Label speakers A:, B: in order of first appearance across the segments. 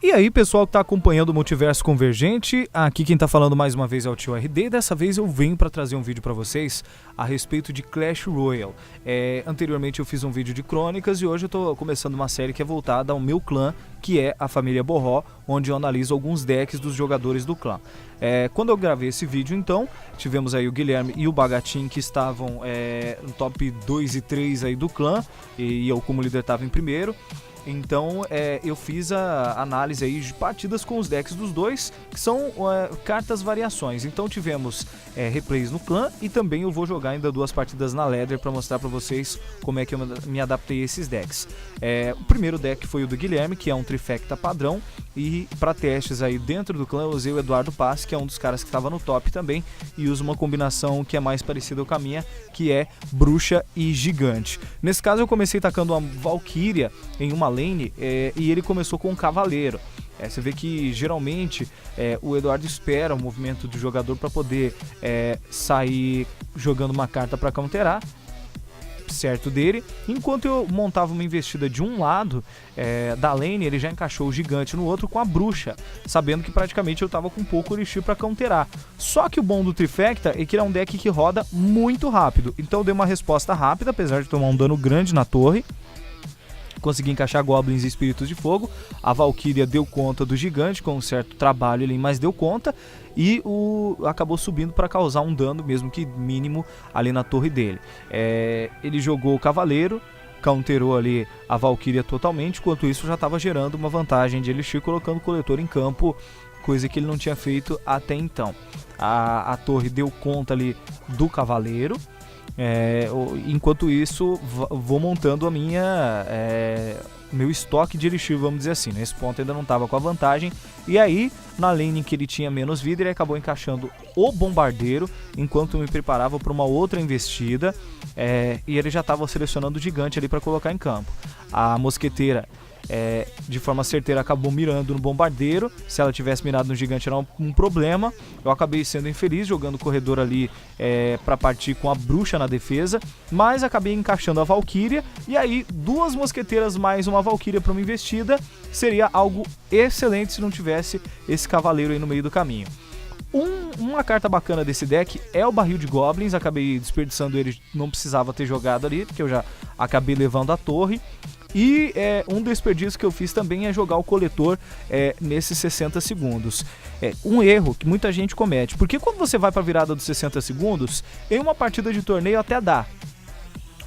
A: E aí, pessoal que tá acompanhando o Multiverso Convergente, aqui quem tá falando mais uma vez é o Tio RD, e dessa vez eu venho para trazer um vídeo para vocês a respeito de Clash Royale. Anteriormente eu fiz um vídeo de crônicas e hoje eu tô começando uma série que é voltada ao meu clã, que é a família Borró, onde eu analiso alguns decks dos jogadores do clã. Quando eu gravei esse vídeo, então, tivemos aí o Guilherme e o Bagatin, que estavam no top 2 e 3 aí do clã, e eu como líder estava em primeiro. Então eu fiz a análise aí de partidas com os decks dos dois, que são cartas variações. Então tivemos replays no clã e também eu vou jogar ainda 2 partidas na Ladder para mostrar para vocês como é que eu me adaptei a esses decks. O primeiro deck foi o do Guilherme, que é um trifecta padrão, e para testes aí dentro do clã eu usei o Eduardo Pass, que é um dos caras que estava no top também, e uso uma combinação que é mais parecida com a minha, que é bruxa e gigante. Nesse caso eu comecei tacando uma Valkyria em uma lane e ele começou com um cavaleiro. Você vê que geralmente o Eduardo espera o movimento do jogador para poder sair jogando uma carta para counterar, certo dele. Enquanto eu montava uma investida de um lado da lane, ele já encaixou o gigante no outro com a bruxa, sabendo que praticamente eu tava com pouco elixir para counterar. Só que o bom do Trifecta é que ele é um deck que roda muito rápido, então eu dei uma resposta rápida, apesar de tomar um dano grande na torre. Consegui encaixar Goblins e Espíritos de Fogo. A Valkyria deu conta do gigante com um certo trabalho ali, mas deu conta. E acabou subindo para causar um dano, mesmo que mínimo, ali na torre dele. Ele jogou o Cavaleiro, counterou ali a Valkyria totalmente. Enquanto isso já estava gerando uma vantagem de Elixir, colocando o coletor em campo, coisa que ele não tinha feito até então. A torre deu conta ali do Cavaleiro. Enquanto isso, vou montando meu estoque de elixir, vamos dizer assim. Nesse ponto ainda não estava com a vantagem. E aí, na lane em que ele tinha menos vida, ele acabou encaixando o bombardeiro, enquanto eu me preparava para uma outra investida. E ele já estava selecionando o gigante ali para colocar em campo. A mosqueteira, de forma certeira, acabou mirando no bombardeiro. Se ela tivesse mirado no gigante era um problema. Eu acabei sendo infeliz jogando o corredor ali para partir com a bruxa na defesa, mas acabei encaixando a Valkyria. E aí 2 mosqueteiras mais uma Valkyria para uma investida seria algo excelente se não tivesse esse cavaleiro aí no meio do caminho. Uma carta bacana desse deck é o barril de Goblins. Acabei desperdiçando ele, não precisava ter jogado ali, porque eu já acabei levando a torre. E um desperdício que eu fiz também é jogar o coletor nesses 60 segundos. Um erro que muita gente comete, porque quando você vai para a virada dos 60 segundos, em uma partida de torneio até dá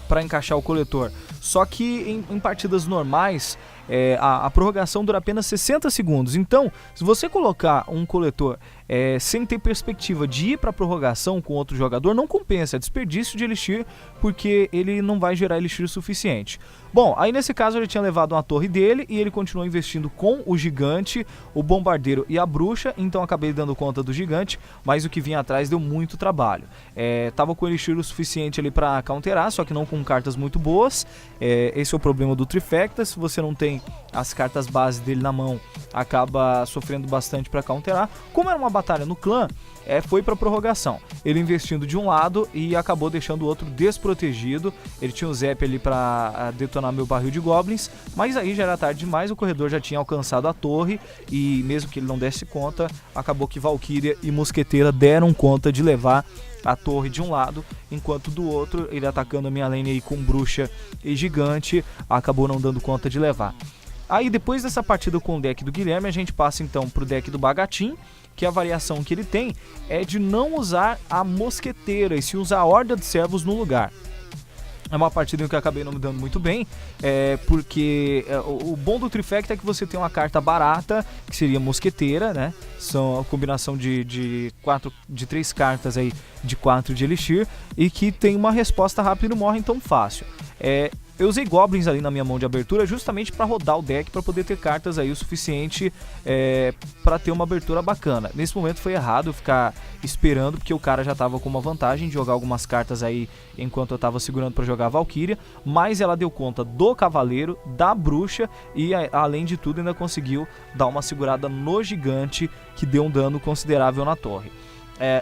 A: para encaixar o coletor. Só que em partidas normais, a prorrogação dura apenas 60 segundos. Então, se você colocar um coletor sem ter perspectiva de ir para a prorrogação com outro jogador, não compensa, é desperdício de elixir, porque ele não vai gerar elixir suficiente. Bom, aí nesse caso ele tinha levado uma torre dele e ele continuou investindo com o gigante, o bombardeiro e a bruxa, então acabei dando conta do gigante, mas o que vinha atrás deu muito trabalho. Tava com elixir o suficiente ali para counterar, só que não com cartas muito boas. Esse é o problema do Trifecta. Se você não tem as cartas base dele na mão, acaba sofrendo bastante para counterar. Como era uma batalha no clã, foi para prorrogação. Ele investindo de um lado e acabou deixando o outro desprotegido. Ele tinha o Zap ali para detonar meu barril de Goblins, mas aí já era tarde demais, o corredor já tinha alcançado a torre e mesmo que ele não desse conta, acabou que Valkyria e Mosqueteira deram conta de levar a torre de um lado, enquanto do outro, ele atacando a minha lane aí com bruxa e gigante, acabou não dando conta de levar. Aí depois dessa partida com o deck do Guilherme, a gente passa então pro deck do Bagatin, que a variação que ele tem é de não usar a mosqueteira e se usar a horda de servos no lugar. É uma partida em que eu acabei não me dando muito bem, porque o bom do Trifecta é que você tem uma carta barata, que seria mosqueteira, né? São a combinação de 3 cartas aí, de 4 de elixir, e que tem uma resposta rápida e não morrem tão fácil. Eu usei Goblins ali na minha mão de abertura justamente para rodar o deck, para poder ter cartas aí o suficiente para ter uma abertura bacana. Nesse momento foi errado eu ficar esperando, porque o cara já estava com uma vantagem de jogar algumas cartas aí enquanto eu estava segurando para jogar a Valkyria, mas ela deu conta do Cavaleiro, da Bruxa e além de tudo ainda conseguiu dar uma segurada no gigante, que deu um dano considerável na torre.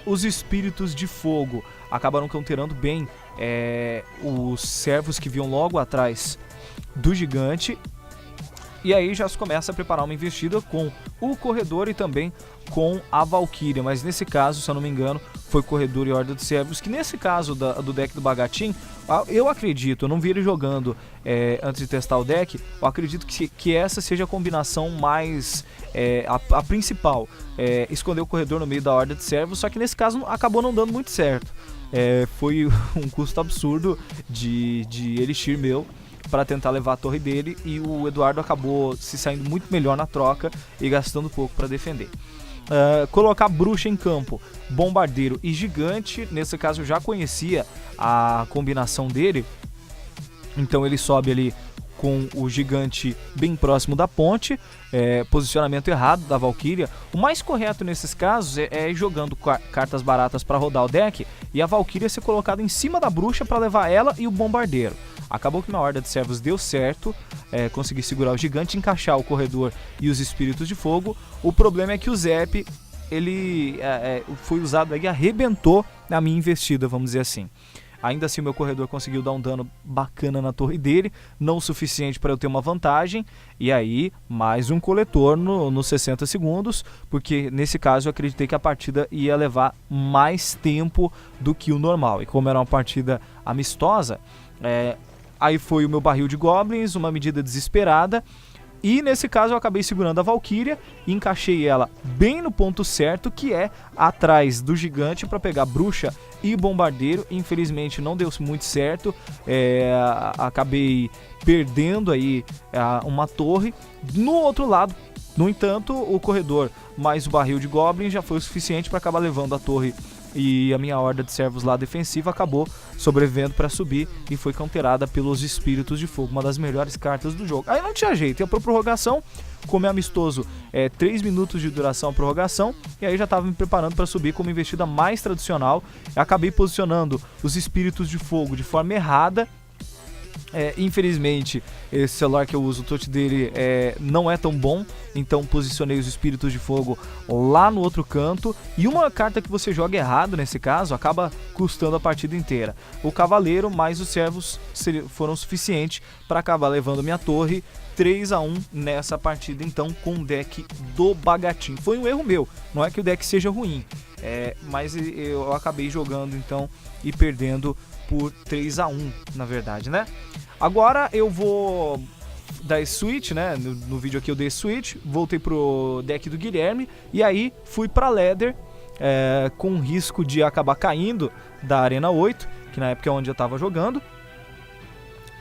A: Os Espíritos de Fogo acabaram counterando bem os servos que vinham logo atrás do gigante. E aí já se começa a preparar uma investida com o corredor e também com a Valkyria. Mas nesse caso, se eu não me engano, foi corredor e Horda de Servos. Que nesse caso do deck do Bagatin, eu acredito, eu não vi ele jogando antes de testar o deck, eu acredito que essa seja a combinação mais... a principal. Esconder o corredor no meio da Horda de Servos, só que nesse caso acabou não dando muito certo. Foi um custo absurdo de Elixir meu para tentar levar a torre dele, e o Eduardo acabou se saindo muito melhor na troca e gastando pouco para defender. Colocar bruxa em campo, bombardeiro e gigante. Nesse caso eu já conhecia a combinação dele, então ele sobe ali com o gigante bem próximo da ponte. Posicionamento errado da Valkyria. O mais correto nesses casos é ir jogando cartas baratas para rodar o deck e a Valkyria ser colocada em cima da bruxa para levar ela e o bombardeiro. Acabou que na Horda de Servos deu certo, consegui segurar o gigante, encaixar o corredor e os espíritos de fogo. O problema é que o Zep, ele foi usado e arrebentou na minha investida, vamos dizer assim. Ainda assim o meu corredor conseguiu dar um dano bacana na torre dele, não o suficiente para eu ter uma vantagem, e aí mais um coletor nos 60 segundos, porque nesse caso eu acreditei que a partida ia levar mais tempo do que o normal, e como era uma partida amistosa, aí foi o meu barril de goblins, uma medida desesperada, e nesse caso eu acabei segurando a Valkyria e encaixei ela bem no ponto certo, que é atrás do gigante, para pegar bruxa e bombardeiro. Infelizmente não deu muito certo, acabei perdendo aí uma torre. No outro lado, no entanto, o corredor mais o barril de goblin já foi o suficiente para acabar levando a torre, e a minha horda de servos lá defensiva acabou sobrevivendo para subir e foi counterada pelos espíritos de fogo, uma das melhores cartas do jogo. Aí não tinha jeito, ia pra prorrogação, como é amistoso, 3 minutos de duração a prorrogação, e aí já estava me preparando para subir como investida mais tradicional. Acabei posicionando os espíritos de fogo de forma errada. Infelizmente esse celular que eu uso, o touch dele não é tão bom, então posicionei os espíritos de fogo lá no outro canto, e uma carta que você joga errado nesse caso acaba custando a partida inteira. O cavaleiro mais os servos foram suficientes para acabar levando minha torre 3-1 nessa partida, então, com o deck do Bagatin. Foi um erro meu, não é que o deck seja ruim, mas eu acabei jogando então e perdendo por 3-1, na verdade, né? Agora eu vou dar switch, né? No vídeo aqui eu dei switch, voltei pro deck do Guilherme e aí fui pra Ladder, com risco de acabar caindo da Arena 8, que na época é onde eu tava jogando.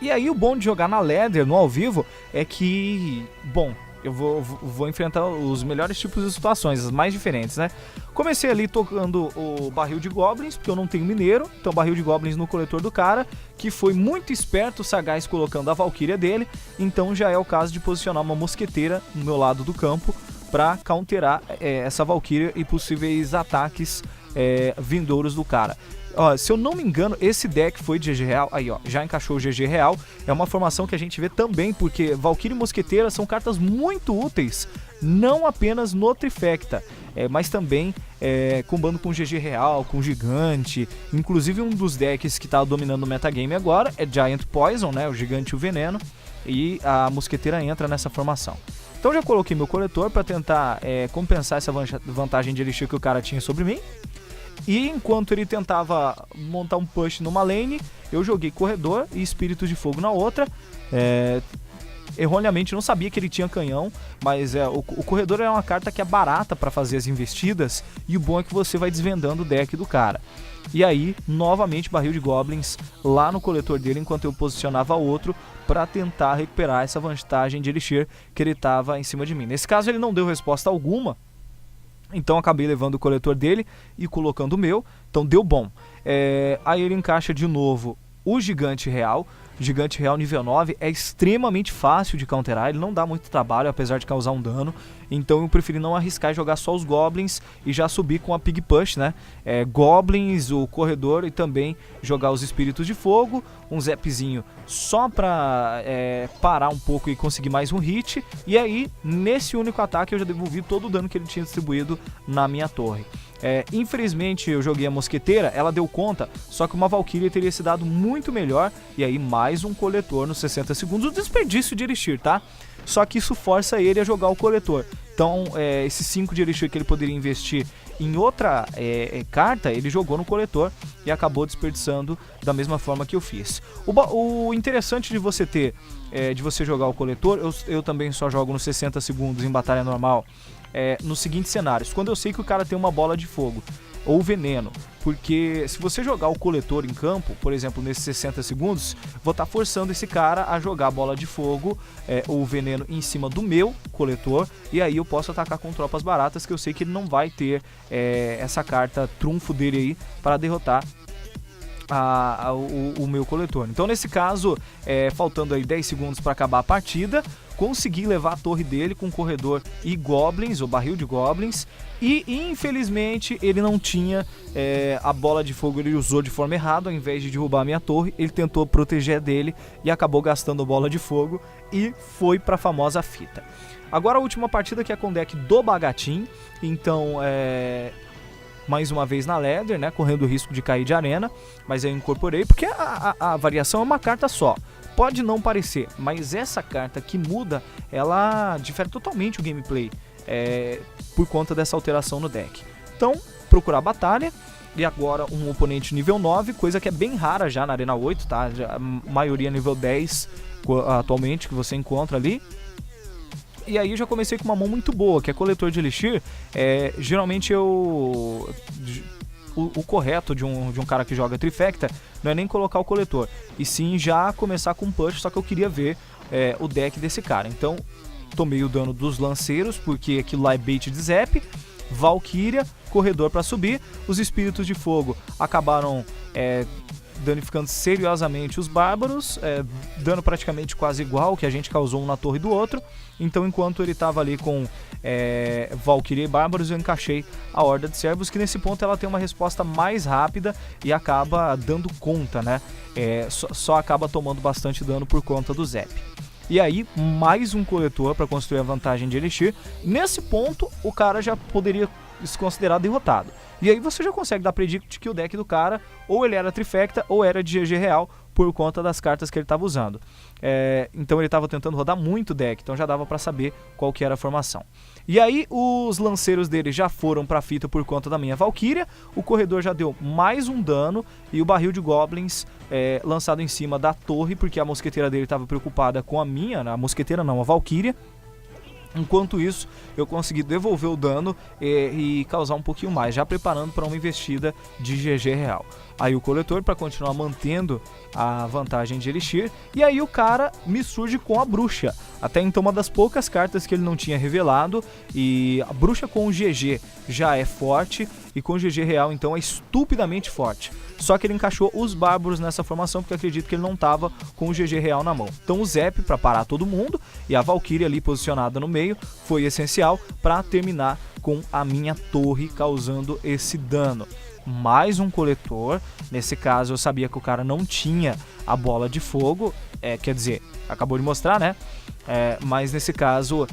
A: E aí o bom de jogar na Ladder, no ao vivo, é que, bom, eu vou enfrentar os melhores tipos de situações, as mais diferentes, né? Comecei ali tocando o barril de goblins, porque eu não tenho mineiro, então barril de goblins no coletor do cara, que foi muito esperto, sagaz, colocando a Valkyria dele, então já é o caso de posicionar uma mosqueteira no meu lado do campo para counterar essa Valkyria e possíveis ataques vindouros do cara. Ó, se eu não me engano, esse deck foi de GG Real. Aí, ó, já encaixou o GG Real. É uma formação que a gente vê também, porque Valkyria e Mosqueteira são cartas muito úteis, não apenas no Trifecta, mas também combando com GG Real, com Gigante. Inclusive um dos decks que tá dominando o metagame agora é Giant Poison, né, o Gigante e o Veneno, e a Mosqueteira entra nessa formação. Então já coloquei meu coletor para tentar compensar essa vantagem de Elixir que o cara tinha sobre mim. E enquanto ele tentava montar um push numa lane, eu joguei corredor e espíritos de fogo na outra. Erroneamente não sabia que ele tinha canhão, mas o corredor é uma carta que é barata para fazer as investidas, e o bom é que você vai desvendando o deck do cara. E aí, novamente, barril de goblins lá no coletor dele, enquanto eu posicionava outro para tentar recuperar essa vantagem de Elixir que ele estava em cima de mim. Nesse caso ele não deu resposta alguma, então acabei levando o coletor dele e colocando o meu, então deu bom. Aí ele encaixa de novo o Gigante Real. Gigante Real nível 9 é extremamente fácil de counterar, ele não dá muito trabalho, apesar de causar um dano. Então eu preferi não arriscar e jogar só os Goblins e já subir com a Pig Push, né? Goblins, o corredor, e também jogar os Espíritos de Fogo, um Zapzinho só pra parar um pouco e conseguir mais um hit. E aí, nesse único ataque, eu já devolvi todo o dano que ele tinha distribuído na minha torre. Infelizmente eu joguei a mosqueteira, ela deu conta, só que uma Valkyria teria se dado muito melhor, e aí mais um coletor nos 60 segundos, o desperdício de Elixir, tá? Só que isso força ele a jogar o coletor. Então, esses 5 de Elixir que ele poderia investir em outra carta, ele jogou no coletor e acabou desperdiçando da mesma forma que eu fiz. O interessante de você de você jogar o coletor, eu também só jogo nos 60 segundos em batalha normal, nos seguintes cenários. Quando eu sei que o cara tem uma bola de fogo ou veneno, porque se você jogar o coletor em campo, por exemplo, nesses 60 segundos, vou estar forçando esse cara a jogar a bola de fogo ou veneno em cima do meu coletor, e aí eu posso atacar com tropas baratas, que eu sei que ele não vai ter essa carta trunfo dele aí para derrotar o meu coletor. Então nesse caso, faltando aí 10 segundos para acabar a partida, consegui levar a torre dele com corredor e goblins, ou barril de goblins, e infelizmente ele não tinha a bola de fogo, ele usou de forma errada. Ao invés de derrubar a minha torre, ele tentou proteger dele e acabou gastando bola de fogo e foi para a famosa fita. Agora a última partida, que é com o deck do Bagatin. Então mais uma vez na Ladder, né, correndo o risco de cair de arena, mas eu incorporei porque a variação é uma carta só. Pode não parecer, mas essa carta que muda, ela difere totalmente o gameplay por conta dessa alteração no deck. Então, procurar batalha, e agora um oponente nível 9, coisa que é bem rara já na Arena 8, tá? A maioria nível 10 atualmente que você encontra ali. E aí eu já comecei com uma mão muito boa, que é coletor de Elixir. Geralmente o correto de um cara que joga Trifecta não é nem colocar o coletor, e sim já começar com push, só que eu queria ver o deck desse cara. Então tomei o dano dos lanceiros, porque aquilo lá é bait de Zap, Valkyria, corredor para subir. Os espíritos de fogo acabaram danificando seriosamente os bárbaros, dano praticamente quase igual que a gente causou um na torre do outro. Então enquanto ele estava ali com Valkyria e bárbaros, eu encaixei a Horda de Servos, que nesse ponto ela tem uma resposta mais rápida e acaba dando conta, né? Só acaba tomando bastante dano por conta do Zap. E aí, mais um coletor para construir a vantagem de Elixir. Nesse ponto, o cara já poderia se considerar derrotado. E aí você já consegue dar predict que o deck do cara, ou ele era Trifecta, ou era de GG real, por conta das cartas que ele estava usando. Então ele estava tentando rodar muito deck, então já dava para saber qual que era a formação. E aí os lanceiros dele já foram para a fita por conta da minha Valkyria, o corredor já deu mais um dano, e o barril de goblins lançado em cima da torre, porque a mosqueteira dele estava preocupada com a minha, a mosqueteira não, a Valkyria. Enquanto isso, eu consegui devolver o dano e causar um pouquinho mais, já preparando para uma investida de GG real. Aí o coletor para continuar mantendo a vantagem de Elixir, e aí o cara me surge com a bruxa. Até então uma das poucas cartas que ele não tinha revelado, e a bruxa com o GG já é forte, e com o GG real então é estupidamente forte. Só que ele encaixou os bárbaros nessa formação, porque eu acredito que ele não estava com o GG real na mão. Então o Zap para parar todo mundo, e a Valkyria ali posicionada no meio foi essencial para terminar com a minha torre causando esse dano. Mais um coletor, nesse caso eu sabia que o cara não tinha a bola de fogo, quer dizer, acabou de mostrar, né? Mas nesse caso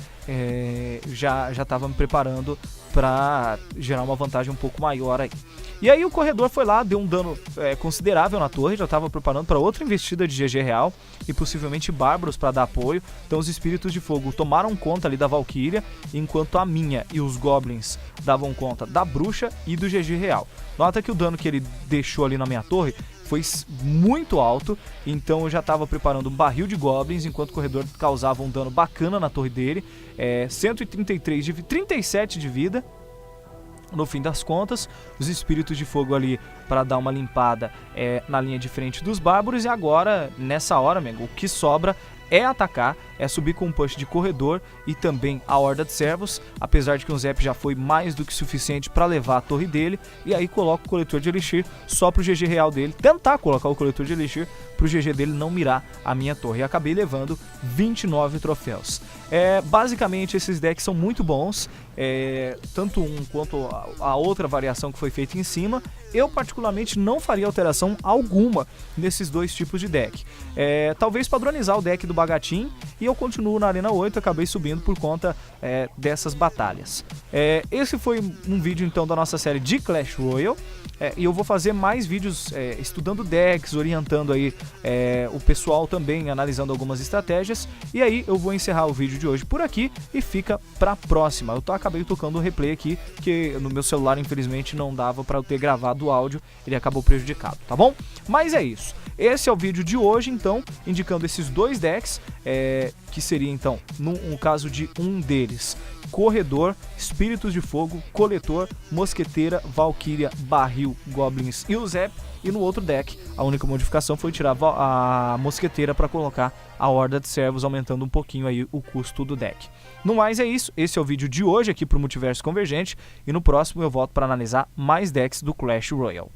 A: já estava me preparando para gerar uma vantagem um pouco maior aí. E aí o corredor foi lá, deu um dano considerável na torre, já estava preparando para outra investida de GG real e possivelmente bárbaros para dar apoio. Então os espíritos de fogo tomaram conta ali da Valkyria, enquanto a minha e os goblins davam conta da bruxa e do GG real. Nota que o dano que ele deixou ali na minha torre foi muito alto, então eu já estava preparando um barril de goblins, enquanto o corredor causava um dano bacana na torre dele, 37 de vida. No fim das contas, os espíritos de fogo ali para dar uma limpada na linha de frente dos bárbaros, e agora, nessa hora, amigo, o que sobra é atacar, é subir com um push de corredor e também a Horda de Servos, apesar de que o Zap já foi mais do que suficiente para levar a torre dele, e aí coloca o coletor de Elixir só pro GG real dele, tentar colocar o coletor de Elixir pro GG dele não mirar a minha torre, e acabei levando 29 troféus. Basicamente esses decks são muito bons, tanto um quanto a outra variação que foi feita em cima, eu particularmente não faria alteração alguma nesses dois tipos de deck. Talvez padronizar o deck do Bagatin, e eu continuo na Arena 8, acabei subindo por conta dessas batalhas. Esse foi um vídeo então da nossa série de Clash Royale, e eu vou fazer mais vídeos estudando decks, orientando aí o pessoal também, analisando algumas estratégias, e aí eu vou encerrar o vídeo de hoje por aqui e fica pra próxima. Eu acabei tocando o replay aqui, que no meu celular infelizmente não dava pra eu ter gravado o áudio, ele acabou prejudicado, tá bom? Mas é isso. Esse é o vídeo de hoje, então, indicando esses dois decks, que seria, então, no caso de um deles, Corredor, Espíritos de Fogo, Coletor, Mosqueteira, Valkyria, Barril, Goblins e o Zep. E no outro deck, a única modificação foi tirar a Mosqueteira para colocar a Horda de Servos, aumentando um pouquinho aí o custo do deck. No mais é isso, esse é o vídeo de hoje aqui pro Multiverso Convergente, e no próximo eu volto para analisar mais decks do Clash Royale.